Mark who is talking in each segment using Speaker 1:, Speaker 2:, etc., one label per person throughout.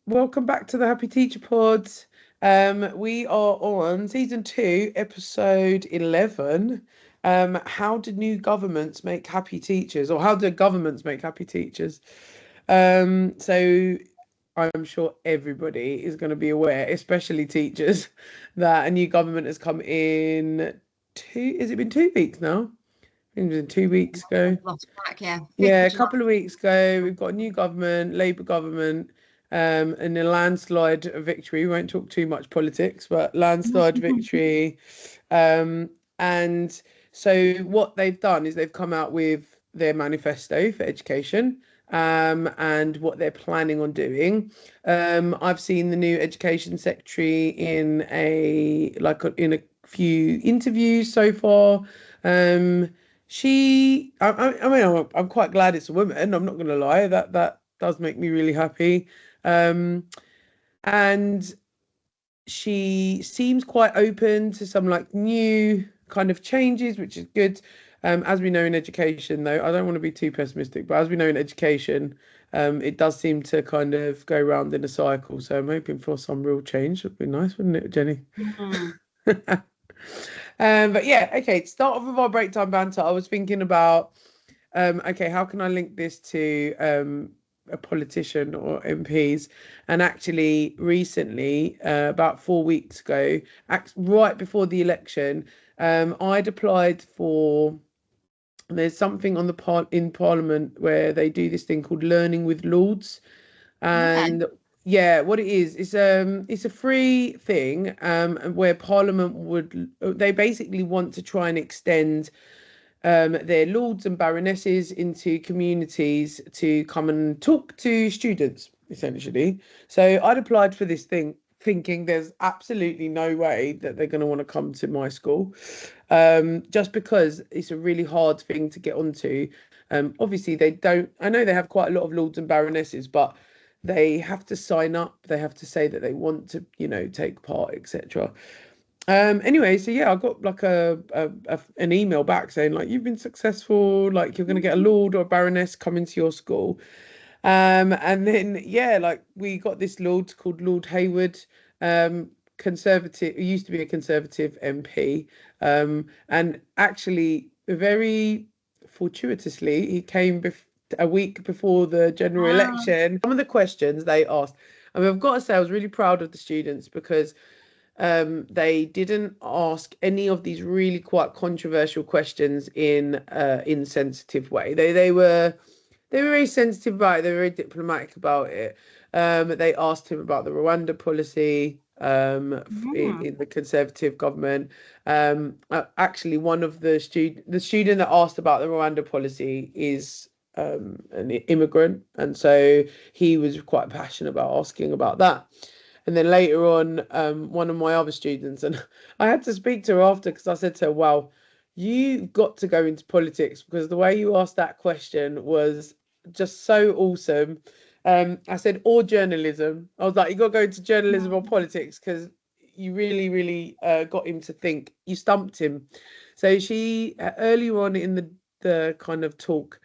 Speaker 1: Welcome back to the Happy Teacher Pod. We are on season 2, episode 11. How do new governments make happy teachers, or how do governments make happy teachers? So I'm sure everybody is going to be aware, especially teachers, that a new government has come in has it been 2 weeks now? I think it was 2 weeks ago.
Speaker 2: I've lost track, yeah. 5th
Speaker 1: Yeah,
Speaker 2: of
Speaker 1: a
Speaker 2: July.
Speaker 1: couple of weeks ago, we've got a new government, Labour government, and a landslide victory. We won't talk too much politics, but landslide victory. Um, and so what they've done is they've come out with their manifesto for education, and what they're planning on doing. I've seen the new education secretary in a few interviews so far. Um, I mean, I'm quite glad it's a woman. I'm not going to lie. That does make me really happy. Um, and she seems quite open to some like new kind of changes, which is good. As we know in education, though, I don't want to be too pessimistic, but as we know in education, it does seem to kind of go round in a cycle. So I'm hoping for some real change. It'd be nice, wouldn't it, Jenny?
Speaker 2: Mm.
Speaker 1: But yeah, okay, to start off with our break time banter, I was thinking about okay, how can I link this to a politician or MPs? And actually, recently, about 4 weeks ago, right before the election, I'd applied for. There's something on the in Parliament where they do this thing called Learning with Lords,
Speaker 2: Okay.
Speaker 1: and yeah, what it is, it's a free thing where Parliament would they basically want to try and extend their lords and baronesses into communities to come and talk to students, essentially. So I'd applied for this thing thinking there's absolutely no way that they're going to want to come to my school, just because it's a really hard thing to get onto. Obviously, they don't, I know they have quite a lot of lords and baronesses, but they have to sign up, they have to say that they want to, take part, etc. Anyway, so yeah, I got like an email back saying like you've been successful, like you're gonna get a lord or a baroness coming to your school. And then yeah, like we got this lord called Lord Hayward, conservative, he used to be a conservative MP. And actually very fortuitously, he came a week before the general
Speaker 2: Ah,
Speaker 1: election. Some of the questions they asked, I mean, I've got to say I was really proud of the students because they didn't ask any of these really quite controversial questions in insensitive way. They were very sensitive about it. They were very diplomatic about it. They asked him about the Rwanda policy in the Conservative government. Actually, one of the student that asked about the Rwanda policy is an immigrant, and so he was quite passionate about asking about that. And then later on, one of my other students, and I had to speak to her after because I said to her, "Wow, you got to go into politics because the way you asked that question was just so awesome." I said, or journalism. I was like, you got to go into journalism or politics because you really, really got him to think. You stumped him. So she earlier on in the kind of talk,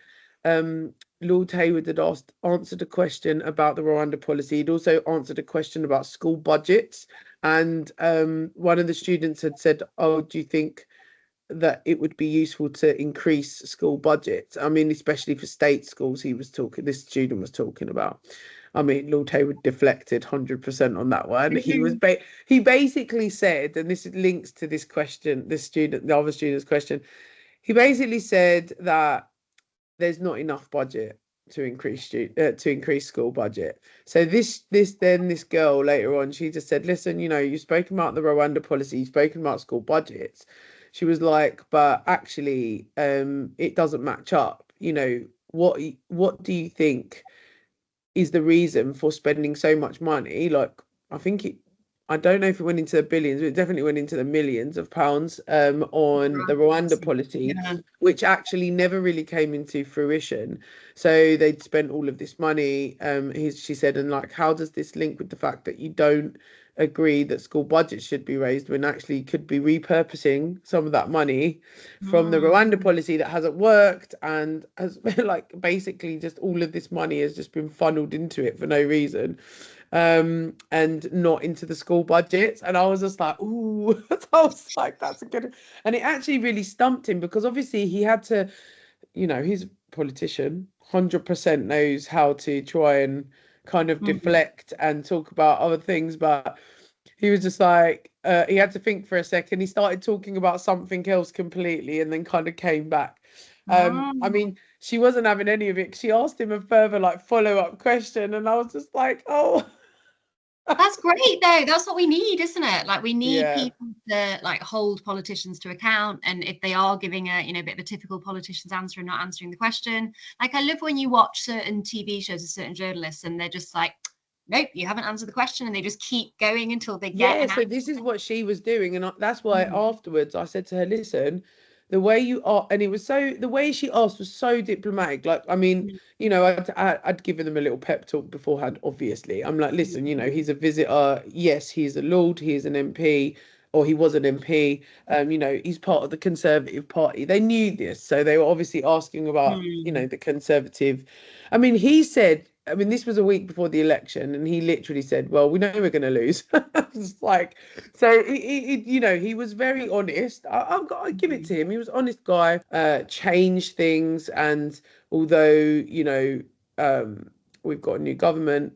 Speaker 1: Lord Hayward had answered a question about the Rwanda policy. He'd also answered a question about school budgets, and one of the students had said, "Oh, do you think that it would be useful to increase school budgets? I mean, especially for state schools." This student was talking about. I mean, Lord Hayward deflected 100% on that one. He basically said, and this links to this question, the other student's question. He basically said that there's not enough budget to increase school budget. So this girl later on, she just said, "Listen, you've spoken about the Rwanda policy, you've spoken about school budgets." She was like, "But actually, it doesn't match up. What do you think is the reason for spending so much money?" Like, I think I don't know if it went into the billions, but it definitely went into the millions of pounds on the Rwanda policy,
Speaker 2: yeah.
Speaker 1: which actually never really came into fruition. So they'd spent all of this money. She said, and like, how does this link with the fact that you don't agree that school budgets should be raised when actually you could be repurposing some of that money from the
Speaker 2: Mm.
Speaker 1: Rwanda policy that hasn't worked and has like basically just all of this money has just been funneled into it for no reason. and not into the school budgets. And I was just like, ooh, I was like, that's a good. And it actually really stumped him because obviously he had to, he's a politician, 100% knows how to try and kind of deflect and talk about other things, but he was just like, he had to think for a second. He started talking about something else completely and then kind of came back. I mean, she wasn't having any of it. She asked him a further like follow-up question, and I was just like, oh.
Speaker 2: That's great though. That's what we need, isn't it? Like we need
Speaker 1: Yeah.
Speaker 2: people to like hold politicians to account. And if they are giving a, bit of a typical politician's answer and not answering the question, like I love when you watch certain TV shows of certain journalists and they're just like, nope, you haven't answered the question, and they just keep going until they get
Speaker 1: Yeah,
Speaker 2: an
Speaker 1: so
Speaker 2: answer.
Speaker 1: this is what she was doing, and that's why afterwards I said to her, "Listen, the way you are," and it was the way she asked was so diplomatic. Like, I mean, I'd given them a little pep talk beforehand. Obviously, I'm like, "Listen, he's a visitor. Yes, he's a lord. He's an MP, or he was an MP. He's part of the Conservative Party. They knew this, so they were obviously asking about, the Conservative. I mean, he said." I mean, this was a week before the election, and he literally said, "Well, we know we're going to lose." It's like, so he was very honest. I've got to give it to him. He was an honest guy. Changed things, and although we've got a new government,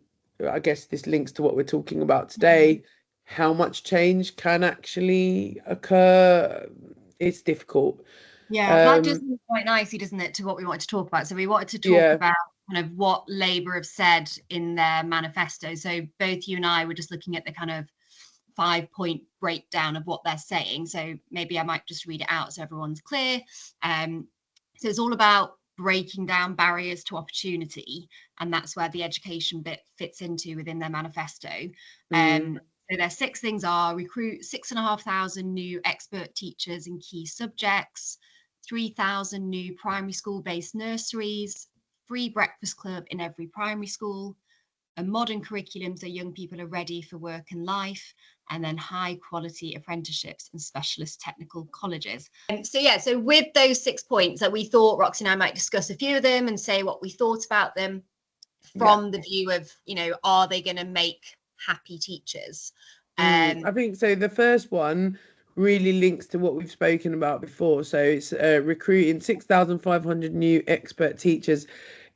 Speaker 1: I guess this links to what we're talking about today. How much change can actually occur? It's difficult.
Speaker 2: Yeah, that does look quite nicely, doesn't it, to what we wanted to talk about. So we wanted to talk about kind of what Labour have said in their manifesto. So both you and I were just looking at the kind of 5-point breakdown of what they're saying. So maybe I might just read it out so everyone's clear. So it's all about breaking down barriers to opportunity, and that's where the education bit fits into within their manifesto. So their 6 things are: recruit 6,500 new expert teachers in key subjects, 3,000 new primary school-based nurseries, free breakfast club in every primary school, a modern curriculum so young people are ready for work and life, and then high quality apprenticeships and specialist technical colleges. So with those 6 points that we thought Roxy and I might discuss a few of them and say what we thought about them from the view of, are they going to make happy teachers?
Speaker 1: I think so. The first one really links to what we've spoken about before. So it's recruiting 6,500 new expert teachers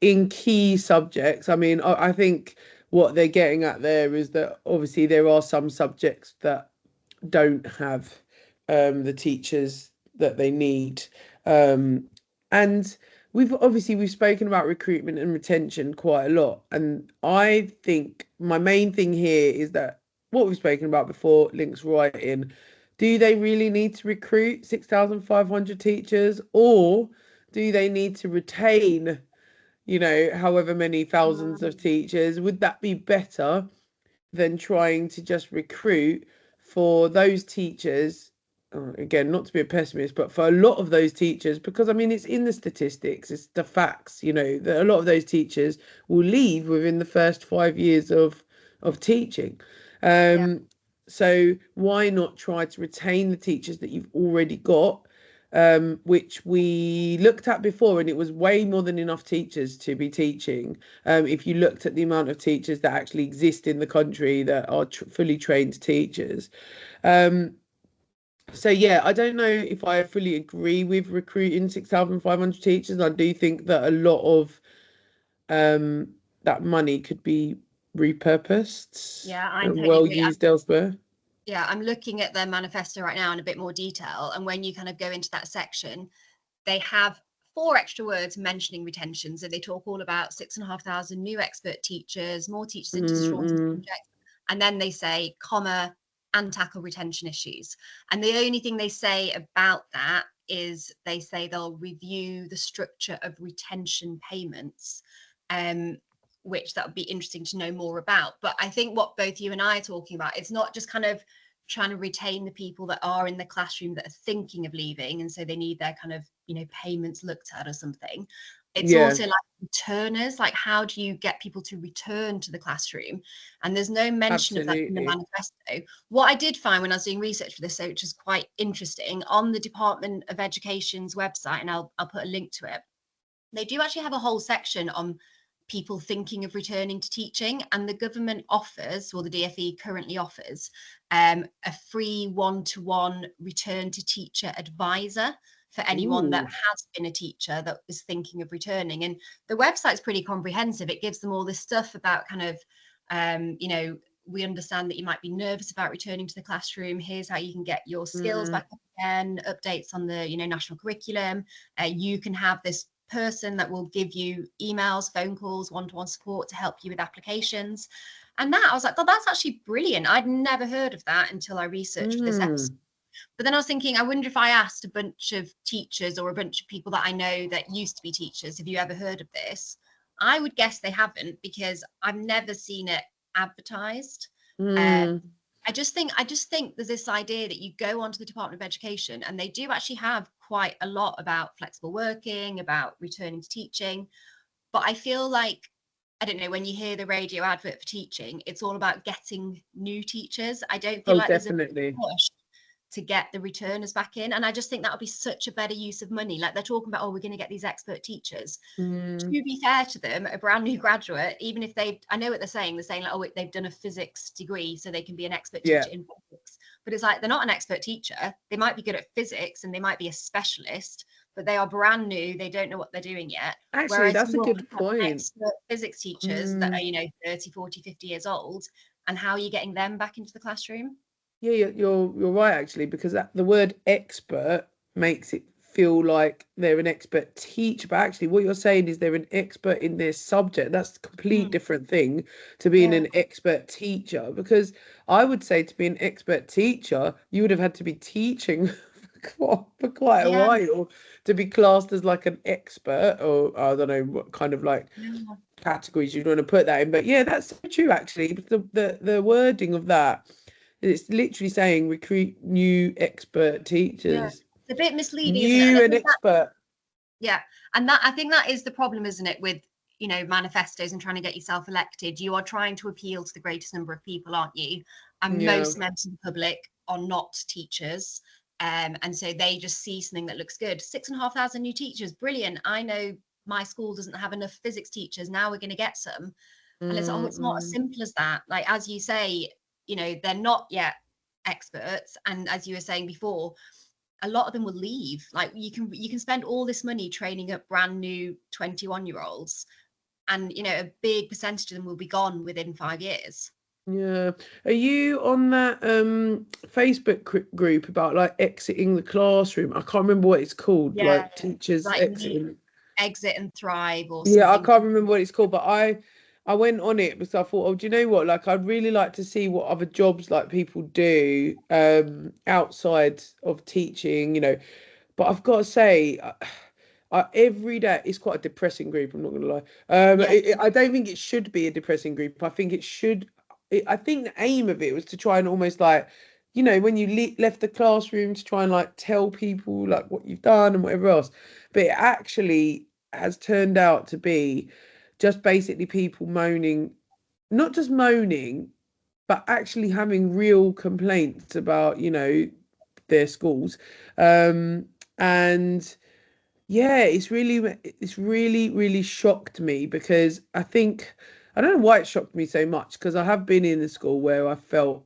Speaker 1: in key subjects. I mean, I think what they're getting at there is that obviously there are some subjects that don't have the teachers that they need. And we've spoken about recruitment and retention quite a lot. And I think my main thing here is that what we've spoken about before links right in. Do they really need to recruit 6,500 teachers, or do they need to retain, however many thousands of teachers? Would that be better than trying to just recruit for those teachers? Again, not to be a pessimist, but for a lot of those teachers, because I mean, it's in the statistics, it's the facts, that a lot of those teachers will leave within the first 5 years of teaching. So why not try to retain the teachers that you've already got, which we looked at before, and it was way more than enough teachers to be teaching. If you looked at the amount of teachers that actually exist in the country that are fully trained teachers. So yeah, I don't know if I fully agree with recruiting 6,500 teachers. I do think that a lot of that money could be repurposed and
Speaker 2: totally
Speaker 1: well
Speaker 2: agree.
Speaker 1: used elsewhere.
Speaker 2: Yeah, I'm looking at their manifesto right now in a bit more detail. And when you kind of go into that section, they have 4 extra words mentioning retention. So they talk all about 6,500 new expert teachers, more teachers into strong subjects. And then they say, comma, and tackle retention issues. And the only thing they say about that is they say they'll review the structure of retention payments, which that would be interesting to know more about. But I think what both you and I are talking about, it's not just kind of trying to retain the people that are in the classroom that are thinking of leaving, and so they need their kind of payments looked at or something. It's also like returners, like how do you get people to return to the classroom? And there's no mention of that in the manifesto. What I did find when I was doing research for this, which is quite interesting, on the Department of Education's website, and I'll put a link to it, they do actually have a whole section on people thinking of returning to teaching, and the government offers, or the DfE currently offers, a free one-to-one return to teacher advisor for anyone that has been a teacher that is thinking of returning. And the website's pretty comprehensive. It gives them all this stuff about kind of, we understand that you might be nervous about returning to the classroom. Here's how you can get your skills back up again, updates on the, national curriculum. You can have this person that will give you emails, phone calls, one-to-one support to help you with applications. And that, I was like, God, that's actually brilliant. I'd never heard of that until I researched this episode. But then I was thinking, I wonder if I asked a bunch of teachers or a bunch of people that I know that used to be teachers, have you ever heard of this? I would guess they haven't, because I've never seen it advertised. I just think there's this idea that you go onto the Department of Education and they do actually have quite a lot about flexible working, about returning to teaching. But I feel like, I don't know, when you hear the radio advert for teaching, it's all about getting new teachers. I don't feel like
Speaker 1: definitely.
Speaker 2: There's a push to get the returners back in. And I just think that would be such a better use of money. Like, they're talking about, oh, we're going to get these expert teachers. To be fair to them, a brand new graduate, even if I know what they're saying like, oh, they've done a physics degree, so they can be an expert teacher in physics. But it's like, they're not an expert teacher. They might be good at physics and they might be a specialist, but they are brand new. They don't know what they're doing yet.
Speaker 1: Actually, whereas that's a good point.
Speaker 2: Expert physics teachers that are, 30, 40, 50 years old, and how are you getting them back into the classroom?
Speaker 1: Yeah, you're right, actually, because the word expert makes it feel like they're an expert teacher, but actually what you're saying is they're an expert in their subject. That's a complete different thing to being an expert teacher, because I would say to be an expert teacher, you would have had to be teaching for quite a while to be classed as like an expert, or I don't know what kind of like categories you'd want to put that in. But yeah, that's so true, actually. The wording of that, it's literally saying recruit new expert teachers.
Speaker 2: It's a bit misleading, isn't it?
Speaker 1: New and expert.
Speaker 2: And that, I think that is the problem, isn't it, with manifestos and trying to get yourself elected. You are trying to appeal to the greatest number of people, aren't you? And most members of the public are not teachers, and so they just see something that looks good. 6,500 new teachers, brilliant. I know my school doesn't have enough physics teachers. Now we're going to get some. And it's not as simple as that. Like, as you say, they're not yet experts, and as you were saying before, a lot of them will leave. Like, you can spend all this money training up brand new 21-year-olds, and a big percentage of them will be gone within 5 years.
Speaker 1: Are you on that Facebook group about like exiting the classroom? I can't remember what it's called. Like teachers
Speaker 2: like
Speaker 1: exiting.
Speaker 2: Exit and Thrive or something.
Speaker 1: I can't remember what it's called, but I went on it because I thought, oh, do you know what? Like, I'd really like to see what other jobs like people do outside of teaching, But I've got to say, every day it's quite a depressing group. I'm not going to lie. I don't think it should be a depressing group. I think it should. I think the aim of it was to try and almost like, when you left the classroom, to try and like tell people like what you've done and whatever else. But it actually has turned out to be just basically people moaning, not just moaning, but actually having real complaints about, their schools. And yeah, it's really, really shocked me, because I don't know why it shocked me so much, because I have been in a school where I felt,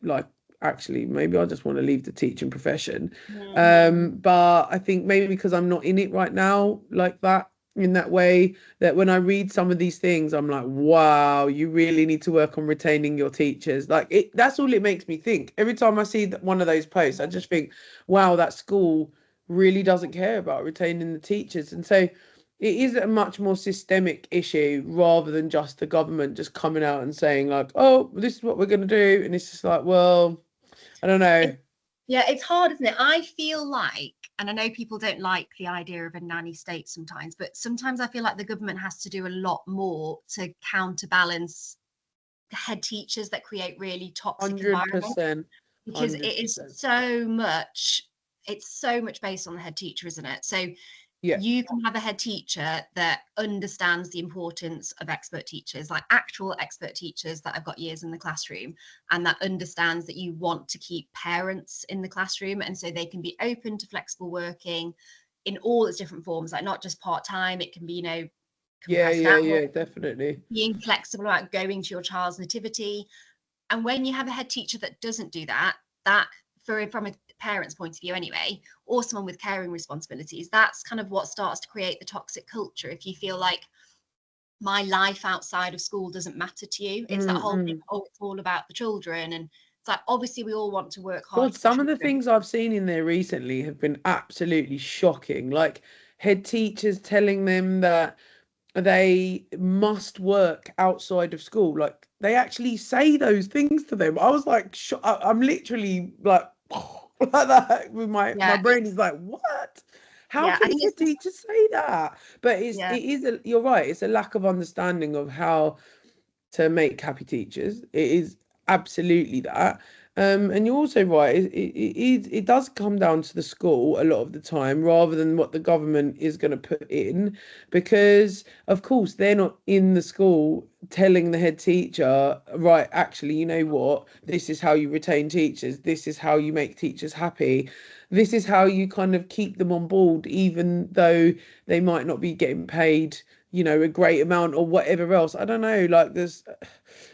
Speaker 1: like, actually maybe I just want to leave the teaching profession. But I think maybe because I'm not in it right now like that, in that way, that when I read some of these things, I'm like, wow, you really need to work on retaining your teachers. Like, that's all it makes me think. Every time I see one of those posts, I just think, wow, that school really doesn't care about retaining the teachers. And so it is a much more systemic issue, rather than just the government just coming out and saying like, oh, this is what we're going to do. And it's just like, well, I don't know.
Speaker 2: It's hard, isn't it? I feel like, and I know people don't like the idea of a nanny state sometimes, but sometimes I feel like the government has to do a lot more to counterbalance the head teachers that create really toxic
Speaker 1: 100%,
Speaker 2: environments. Because
Speaker 1: 100%.
Speaker 2: it is so much based on the head teacher, isn't it? So you can have a head teacher that understands the importance of expert teachers, like actual expert teachers that have got years in the classroom, and that understands that you want to keep parents in the classroom, and so they can be open to flexible working in all its different forms, like not just part-time. It can be, compressed hours,
Speaker 1: definitely.
Speaker 2: being flexible about going to your child's nativity. And when you have a head teacher that doesn't do that, from a parent's point of view anyway, or someone with caring responsibilities, that's kind of what starts to create the toxic culture. If you feel like my life outside of school doesn't matter to you, it's that whole thing, oh, it's all about the children. And it's like, obviously we all want to work hard.
Speaker 1: God, some of the things I've seen in there recently have been absolutely shocking. Like head teachers telling them that they must work outside of school. Like they actually say those things to them. I was like, I'm literally like, like that with my brain is like, what? How can a teacher say that? But you're right. It's a lack of understanding of how to make happy teachers. It is absolutely that. And you're also right. It does come down to the school a lot of the time, rather than what the government is going to put in, because of course they're not in the school telling the head teacher, right, actually, you know what, this is how you retain teachers, this is how you make teachers happy, this is how you kind of keep them on board, even though they might not be getting paid, you know, a great amount or whatever else. I don't know, like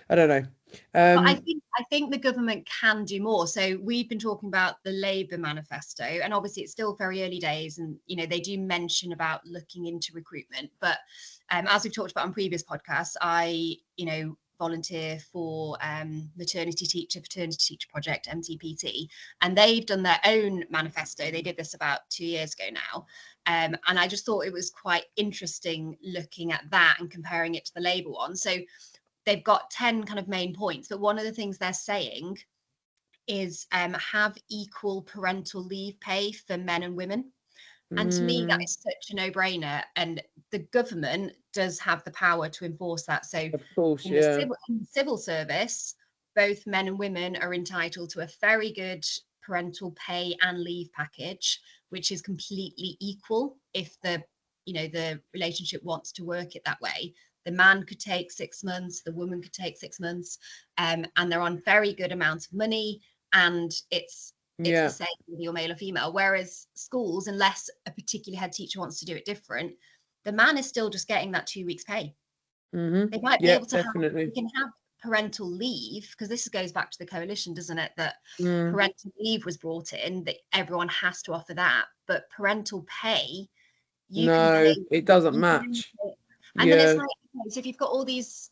Speaker 1: I don't know.
Speaker 2: I think the government can do more. So we've been talking about the Labour manifesto, and obviously it's still very early days, and you know they do mention about looking into recruitment. But as we've talked about on previous podcasts, I volunteer for maternity teacher, paternity teacher project, MTPT, and they've done their own manifesto. They did this about 2 years ago now. And I just thought it was quite interesting looking at that and comparing it to the Labour one. So they've got 10 kind of main points, but one of the things they're saying is have equal parental leave pay for men and women. And to me, that is such a no-brainer. And the government does have the power to enforce that. So
Speaker 1: of course,
Speaker 2: in the civil service, both men and women are entitled to a very good parental pay and leave package, which is completely equal if the relationship wants to work it that way. The man could take 6 months, the woman could take 6 months, and they're on very good amounts of money, and it's the same whether you're male or female. Whereas schools, unless a particular head teacher wants to do it different, the man is still just getting that 2 weeks pay. They might be able to have parental leave, because this goes back to the coalition, doesn't it, that parental leave was brought in, that everyone has to offer that, but parental pay,
Speaker 1: it doesn't match.
Speaker 2: And then it's like, so if you've got all these,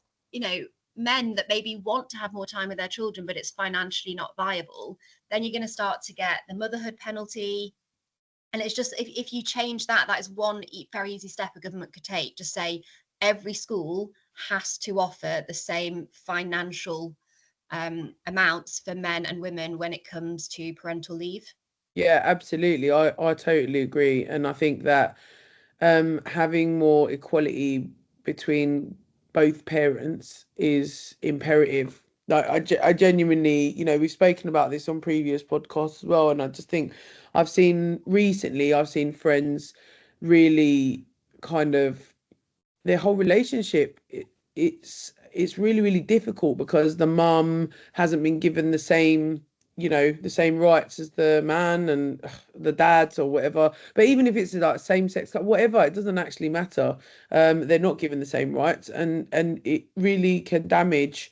Speaker 2: men that maybe want to have more time with their children, but it's financially not viable, then you're going to start to get the motherhood penalty. And it's just, if you change that is one very easy step a government could take. Just say every school has to offer the same financial amounts for men and women when it comes to parental leave.
Speaker 1: Yeah, absolutely. I totally agree. And I think that having more equality between both parents is imperative. Like I genuinely, we've spoken about this on previous podcasts as well, and I just think I've seen friends really kind of, their whole relationship, it's really, really difficult because the mum hasn't been given the same rights as the man and the dads or whatever. But even if it's like same sex, whatever, it doesn't actually matter. They're not given the same rights, and it really can damage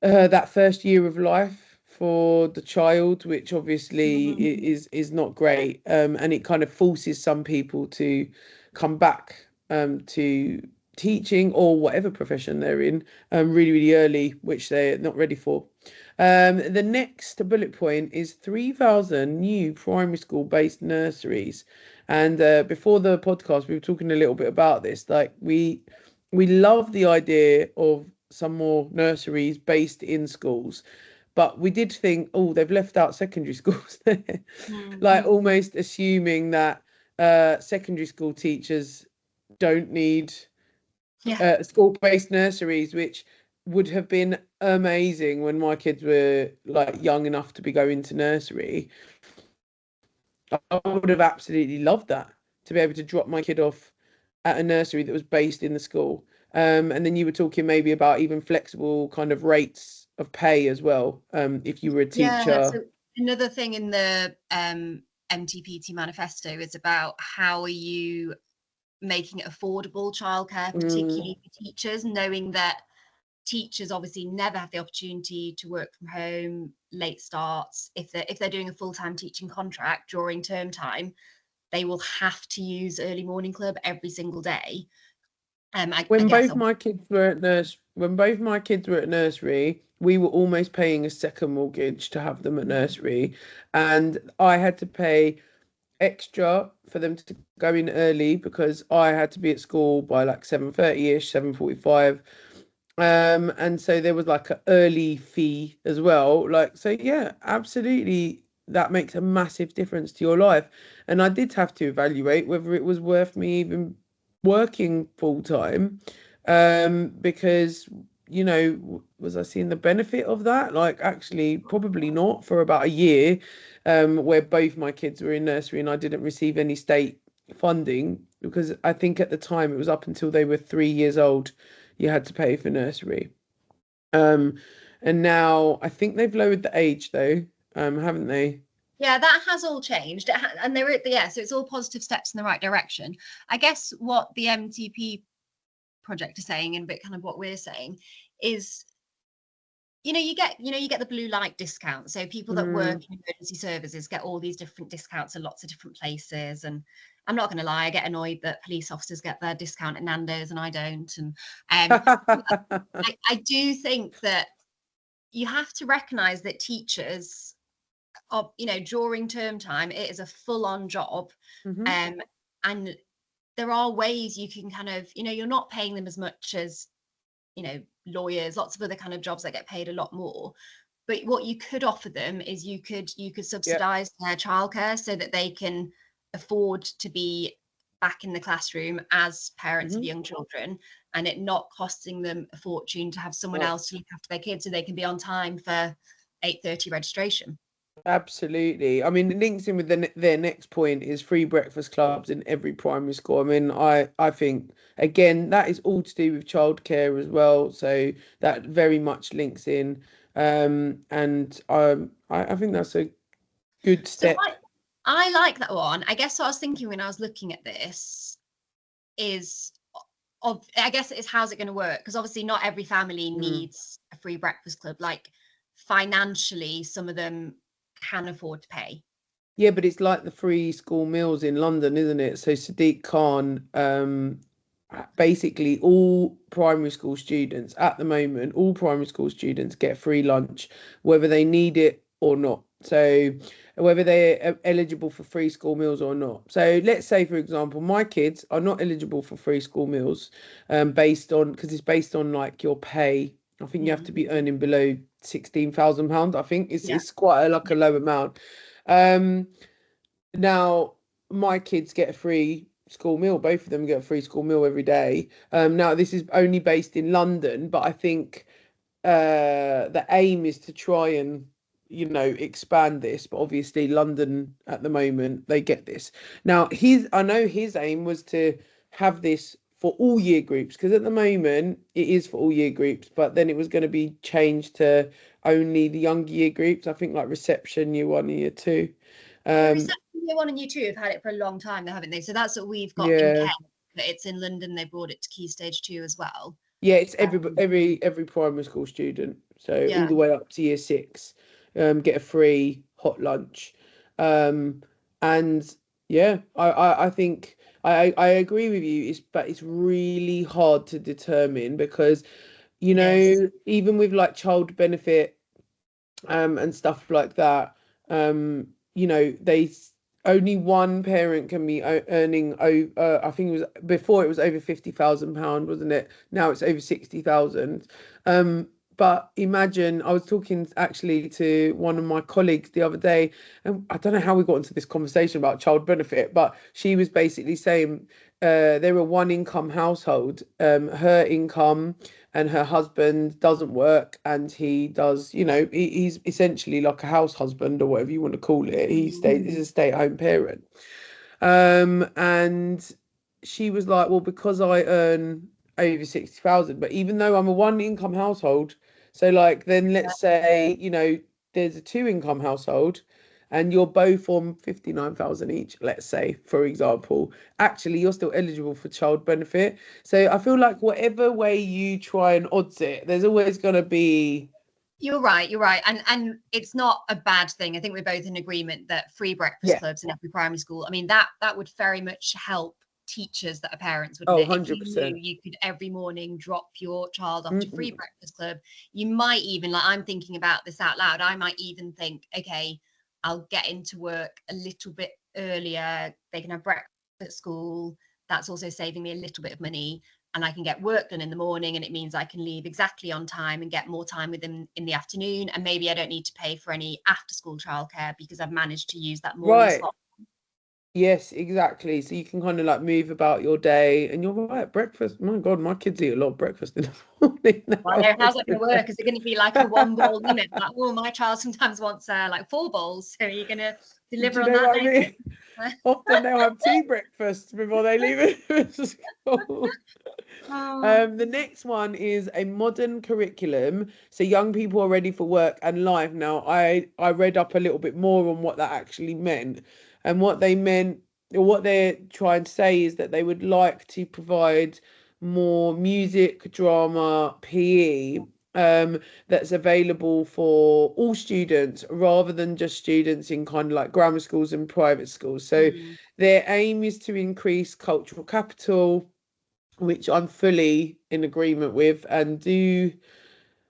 Speaker 1: that first year of life for the child, which obviously is not great. And it kind of forces some people to come back to teaching or whatever profession they're in really, really early, which they're not ready for. The next bullet point is 3,000 new primary school based nurseries. And before the podcast, we were talking a little bit about this. Like we love the idea of some more nurseries based in schools, but we did think, oh, they've left out secondary schools there. Like almost assuming that secondary school teachers don't need school-based nurseries, which would have been amazing when my kids were like young enough to be going to nursery. I would have absolutely loved that, to be able to drop my kid off at a nursery that was based in the school. And then you were talking maybe about even flexible kind of rates of pay as well, if you were a teacher.
Speaker 2: So another thing in the MTPT manifesto is about how are you making it affordable childcare, particularly for teachers, knowing that teachers obviously never have the opportunity to work from home, late starts. If they're doing a full-time teaching contract during term time, they will have to use early morning club every single day.
Speaker 1: When both my kids were at nursery, we were almost paying a second mortgage to have them at nursery, and I had to pay extra for them to go in early because I had to be at school by like 7:30ish, 7:45. And so there was like an early fee as well. Like, so yeah, absolutely, that makes a massive difference to your life. And I did have to evaluate whether it was worth me even working full time, because, you know, was I seeing the benefit of that? Like, actually, probably not for about a year, where both my kids were in nursery and I didn't receive any state funding, because I think at the time it was up until they were 3 years old you had to pay for nursery. And now I think they've lowered the age though, haven't they?
Speaker 2: Yeah, that has all changed. And so it's all positive steps in the right direction. I guess what the MTP project is saying, and a bit kind of what we're saying, is you get the blue light discount. So people that work in emergency services get all these different discounts in lots of different places. And I'm not going to lie, I get annoyed that police officers get their discount at Nando's and I don't. And I do think that you have to recognise that teachers of during term time, it is a full-on job. And there are ways you can kind of, you're not paying them as much as lawyers, lots of other kind of jobs that get paid a lot more. But what you could offer them is you could subsidize their childcare so that they can afford to be back in the classroom as parents of young children, and it not costing them a fortune to have someone else to look after their kids so they can be on time for 8:30 registration.
Speaker 1: Absolutely. I mean, it links in with their next point is free breakfast clubs in every primary school. I mean, I think, again, that is all to do with childcare as well. So that very much links in. And I think that's a good step.
Speaker 2: So I like that one. I guess what I was thinking when I was looking at this is, I guess it's how's it going to work? Because obviously not every family needs a free breakfast club. Like financially, some of them can afford to pay.
Speaker 1: Yeah, but it's like the free school meals in London, isn't it? So Sadiq Khan, basically all primary school students at the moment, all primary school students get free lunch, whether they need it or not. So whether they're eligible for free school meals or not. So let's say, for example, my kids are not eligible for free school meals, because it's based on like your pay. I think you have to be earning below £16,000. I think it's quite a low amount. Now my kids get a free school meal. Both of them get a free school meal every day. Now this is only based in London, but I think the aim is to try and expand this. But obviously London at the moment, they get this. Now I know his aim was to have this for all year groups, because at the moment it is for all year groups, but then it was going to be changed to only the younger year groups. I think like reception year 1 and year 2.
Speaker 2: Reception year 1 and year 2 have had it for a long time, haven't they? So that's what we've got in Kent. But it's in London. They brought it to Key Stage 2 as well.
Speaker 1: Yeah, it's every primary school student, so all the way up to year 6, get a free hot lunch. And yeah, I think I agree with you. But it's really hard to determine because, even with like child benefit, and stuff like that, they only one parent can be earning I think it was before it was over £50,000, wasn't it? Now it's over 60,000. But imagine, I was talking actually to one of my colleagues the other day, and I don't know how we got into this conversation about child benefit, but she was basically saying they're a one income household. Her income and her husband doesn't work, and he does, he's essentially like a house husband or whatever you want to call it. He's a stay-at-home parent. And she was like, well, because I earn over 60,000, but even though I'm a one income household, so like then let's say, there's a 2 income household, and you're both on 59,000 each, let's say, for example, actually you're still eligible for child benefit. So I feel like whatever way you try and odds it, there's always going to be.
Speaker 2: You're right. And it's not a bad thing. I think we're both in agreement that free breakfast clubs in every primary school, I mean, that would very much help teachers that are parents, wouldn't it?
Speaker 1: 100%.
Speaker 2: If you knew you could every morning drop your child off to free breakfast club, you might even, like, I'm thinking about this out loud, I might even think, okay, I'll get into work a little bit earlier, they can have breakfast at school, that's also saving me a little bit of money, and I can get work done in the morning, and it means I can leave exactly on time and get more time with them in the afternoon, and maybe I don't need to pay for any after school childcare because I've managed to use that morning slot.
Speaker 1: Yes, exactly. So you can kind of like move about your day, and you're right. Breakfast, my God, my kids eat a lot of breakfast in the morning now.
Speaker 2: Well, how's that going to work? Is it going to be like a one bowl limit? Like, oh, my child sometimes wants like 4 bowls. So you're going to deliver on that?
Speaker 1: I mean? Often they'll have tea breakfast before they leave it to school. The next one is a modern curriculum. So young people are ready for work and life. Now, I read up a little bit more on what that actually meant. And what they meant, or what they're trying to say, is that they would like to provide more music, drama, PE, that's available for all students rather than just students in kind of like grammar schools and private schools. So their aim is to increase cultural capital, which I'm fully in agreement with, and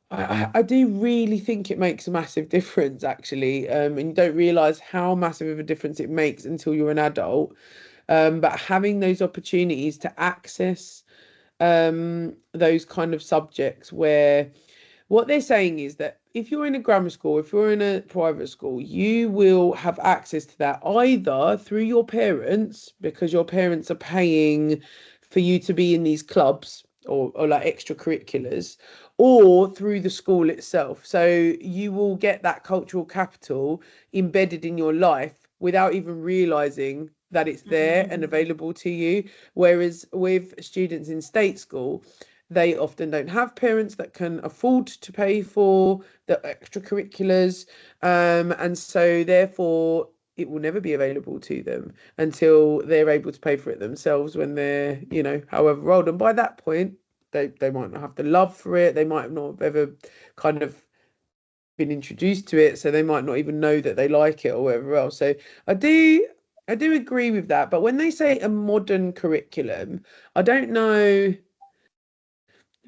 Speaker 1: I do really think it makes a massive difference, actually. And you don't realise how massive of a difference it makes until you're an adult. But having those opportunities to access those kind of subjects, where what they're saying is that if you're in a grammar school, if you're in a private school, you will have access to that either through your parents, because your parents are paying for you to be in these clubs or like extracurriculars, or through the school itself. So you will get that cultural capital embedded in your life without even realizing that it's there and available to you. Whereas with students in state school, they often don't have parents that can afford to pay for the extracurriculars, and so therefore it will never be available to them until they're able to pay for it themselves when they're, however old. And by that point, they might not have the love for it. They might not have ever kind of been introduced to it, so they might not even know that they like it or whatever else. So I do agree with that. But when they say a modern curriculum, I don't know.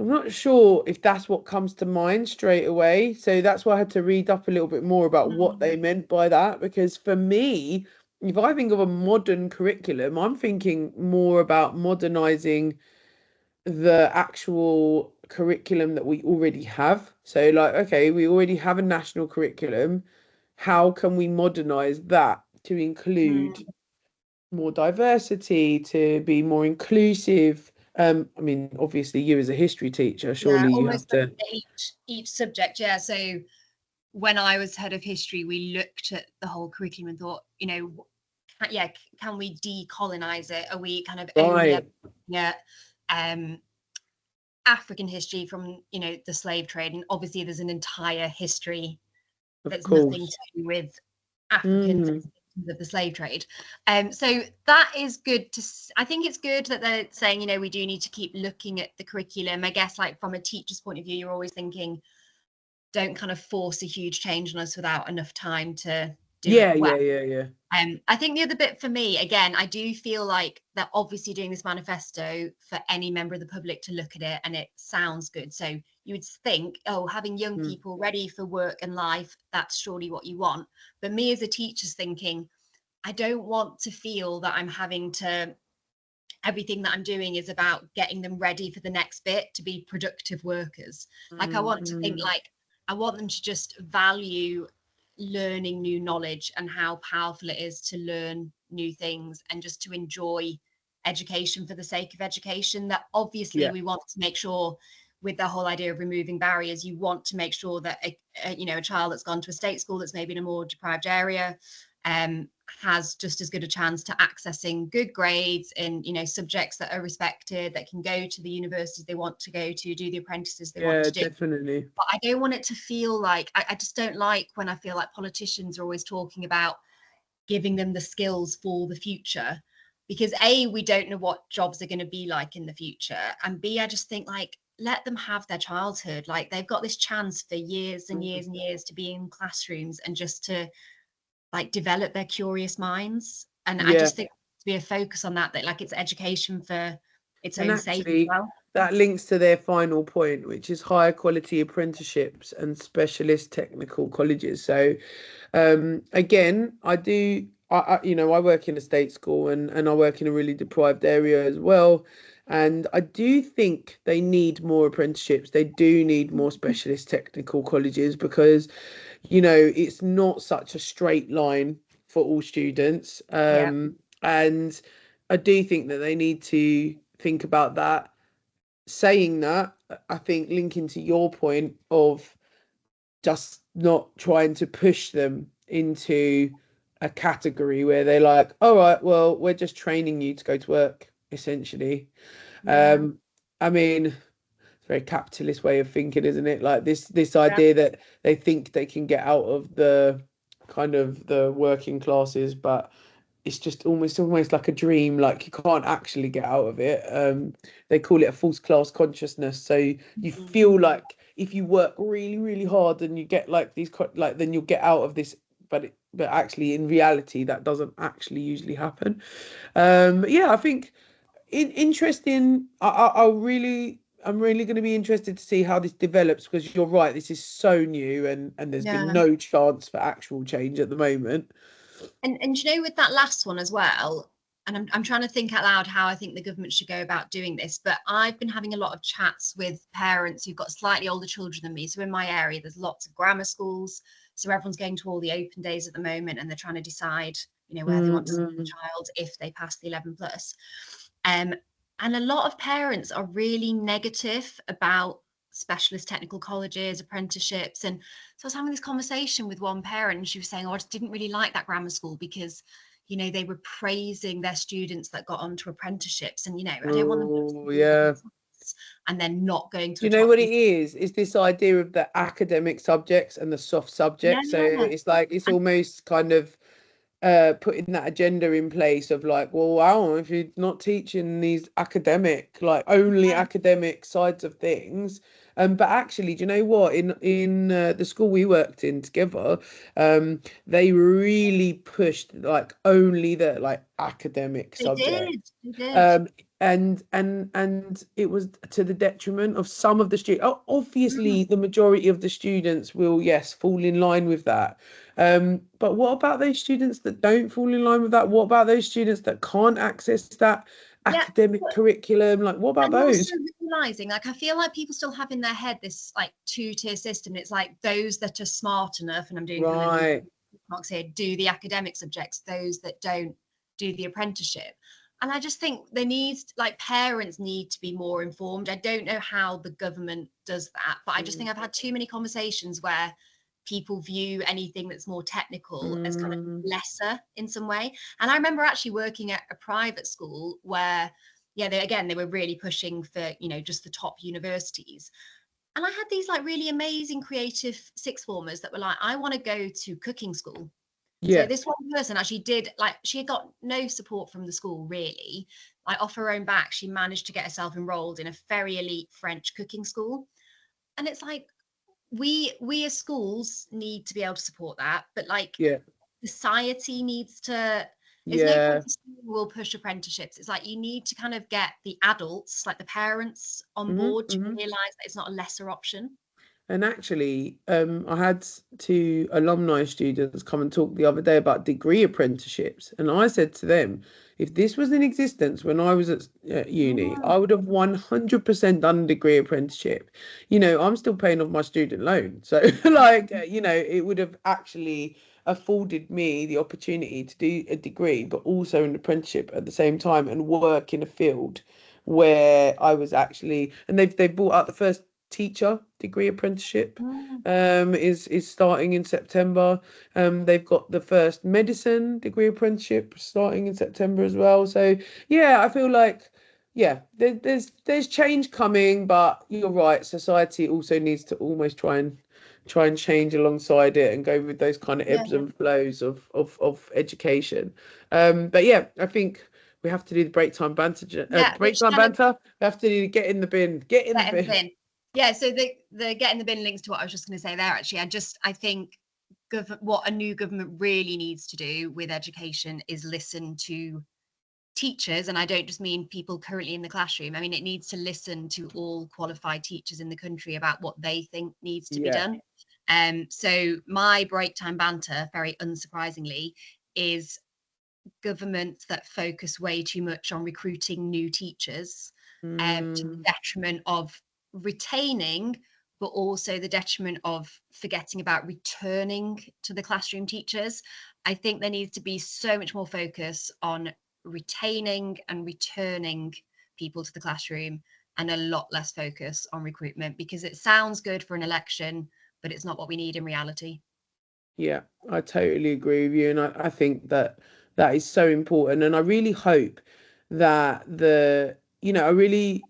Speaker 1: I'm not sure if that's what comes to mind straight away. So that's why I had to read up a little bit more about what they meant by that. Because for me, if I think of a modern curriculum, I'm thinking more about modernizing the actual curriculum that we already have. So like, okay, we already have a national curriculum. How can we modernize that to include more diversity, to be more inclusive? I mean, obviously, you as a history teacher, surely you have to.
Speaker 2: Each subject, yeah. So when I was head of history, we looked at the whole curriculum and thought, can we decolonize it? Are we kind of only African history from the slave trade? And obviously, there's an entire history that's nothing to do with Africans. Of the slave trade. So that is good I think it's good that they're saying, we do need to keep looking at the curriculum. I guess, like, from a teacher's point of view, you're always thinking, don't kind of force a huge change on us without enough time to do it well.
Speaker 1: Yeah.
Speaker 2: I think the other bit for me, again, I do feel like they're obviously doing this manifesto for any member of the public to look at it, and it sounds good. So you would think, having young people ready for work and life, that's surely what you want. But me as a teacher's thinking, I don't want to feel that I'm having to, everything that I'm doing is about getting them ready for the next bit to be productive workers. Like, I want to think, like, I want them to just value learning new knowledge and how powerful it is to learn new things, and just to enjoy education for the sake of education. That obviously we want to make sure, with the whole idea of removing barriers, you want to make sure that a child that's gone to a state school that's maybe in a more deprived area, has just as good a chance to accessing good grades in, you know, subjects that are respected, that can go to the universities they want to go to, do the apprentices they want to do.
Speaker 1: Definitely.
Speaker 2: But I don't want it to feel like, I just don't like when I feel like politicians are always talking about giving them the skills for the future, because A, we don't know what jobs are going to be like in the future, and B, I just think, like, let them have their childhood. Like, they've got this chance for years and years and years to be in classrooms and just to, like, develop their curious minds. And I just think to be a focus on that, like, it's education for its own sake as well.
Speaker 1: That links to their final point, which is higher quality apprenticeships and specialist technical colleges. So again, you know, I work in a state school, and I work in a really deprived area as well. And I do think they need more apprenticeships. They do need more specialist technical colleges, because, you know, it's not such a straight line for all students. And I do think that they need to think about that. Saying that, I think linking to your point of just not trying to push them into a category where they're like, all right, well, we're just training you to go to work, essentially. I mean, it's a very capitalist way of thinking, isn't it? Like this idea that they think they can get out of the kind of the working classes, but it's just almost like a dream. Like, you can't actually get out of it. They call it a false class consciousness. So you feel like if you work really, really hard and you get like these, like, then you'll get out of this. But actually, in reality, that doesn't actually usually happen. Yeah, I think interesting. I'm really going to be interested to see how this develops, because you're right, this is so new, and there's been no chance for actual change at the moment.
Speaker 2: And you know, with that last one as well, and I'm trying to think out loud how I think the government should go about doing this, but I've been having a lot of chats with parents who've got slightly older children than me. So in my area, there's lots of grammar schools. So everyone's going to all the open days at the moment, and they're trying to decide, you know, where they want to send the child if they pass the 11 plus. And a lot of parents are really negative about specialist technical colleges, apprenticeships. And so I was having this conversation with one parent, and she was saying, oh, I just didn't really like that grammar school because, you know, they were praising their students that got onto apprenticeships. And, you know, I don't want them to and then not going to.
Speaker 1: Do you know what it is? It's this idea of the academic subjects and the soft subjects. So it's like, it's almost kind of putting that agenda in place of like, well, wow, if you're not teaching these academic, like only academic sides of things. But actually, do you know what? In the school we worked in together, they really pushed like only the like academic subjects.
Speaker 2: They did.
Speaker 1: And it was to the detriment of some of the students. Obviously, the majority of the students will, yes, fall in line with that. But what about those students that don't fall in line with that? What about those students that can't access that academic curriculum? Like, what about those?
Speaker 2: Also realizing, like, I feel like people still have in their head this like two-tier system. It's like those that are smart enough, and I'm doing marks here, do the academic subjects, those that don't do the apprenticeship. And I just think parents need to be more informed. I don't know how the government does that, but I just think I've had too many conversations where people view anything that's more technical as kind of lesser in some way. And I remember actually working at a private school where, they were really pushing for, you know, just the top universities. And I had these like really amazing creative sixth formers that were like, I want to go to cooking school. So this one person actually did, like, she had got no support from the school really. Like, off her own back, she managed to get herself enrolled in a very elite French cooking school. And it's like, we as schools need to be able to support that, but like society needs to. There's no point will push apprenticeships. It's like you need to kind of get the adults, like the parents, on board to realize that it's not a lesser option.
Speaker 1: And actually, I had 2 alumni students come and talk the other day about degree apprenticeships. And I said to them, if this was in existence when I was at uni, I would have 100% done a degree apprenticeship. You know, I'm still paying off my student loan. So like, you know, it would have actually afforded me the opportunity to do a degree, but also an apprenticeship at the same time, and work in a field where I was actually, and they've brought out the first teacher degree apprenticeship is starting in September. They've got the first medicine degree apprenticeship starting in September as well. So yeah, I feel like there's change coming, but you're right, society also needs to almost try and change alongside it and go with those kind of ebbs and flows of education. But yeah, I think we have to do the break time banter. Break time banter. We have to do get in the bin. Get in the bin.
Speaker 2: Yeah. So the get in the bin links to what I was just going to say there. Actually, I think what a new government really needs to do with education is listen to teachers, and I don't just mean people currently in the classroom. I mean, it needs to listen to all qualified teachers in the country about what they think needs to be done. So my break time banter, very unsurprisingly, is governments that focus way too much on recruiting new teachers to the detriment of retaining, but also the detriment of forgetting about returning to the classroom teachers. I think there needs to be so much more focus on retaining and returning people to the classroom, and a lot less focus on recruitment, because it sounds good for an election, but it's not what we need in reality.
Speaker 1: Yeah, I totally agree with you, and I think that is so important, and I really hope that the DfE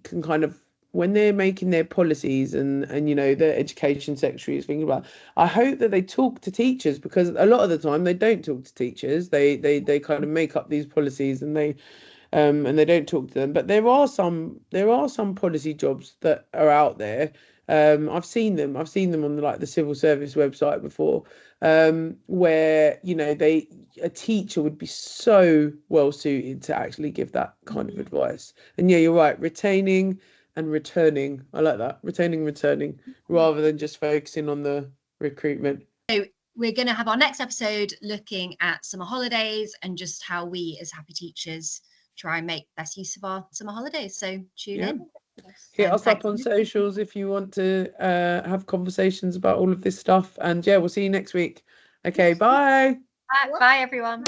Speaker 1: can kind of, when they're making their policies and the education secretary is thinking about, I hope that they talk to teachers, because a lot of the time they don't talk to teachers. They kind of make up these policies and they don't talk to them. But there are some policy jobs that are out there. I've seen them on the civil service website before, where a teacher would be so well suited to actually give that kind of advice. And yeah, you're right, retaining and returning. I like that. Retaining, returning, rather than just focusing on the recruitment.
Speaker 2: So we're going to have our next episode looking at summer holidays and just how we as happy teachers try and make best use of our summer holidays. So tune in.
Speaker 1: Hit us up on socials if you want to have conversations about all of this stuff. And yeah, we'll see you next week. Okay, bye.
Speaker 2: Bye everyone.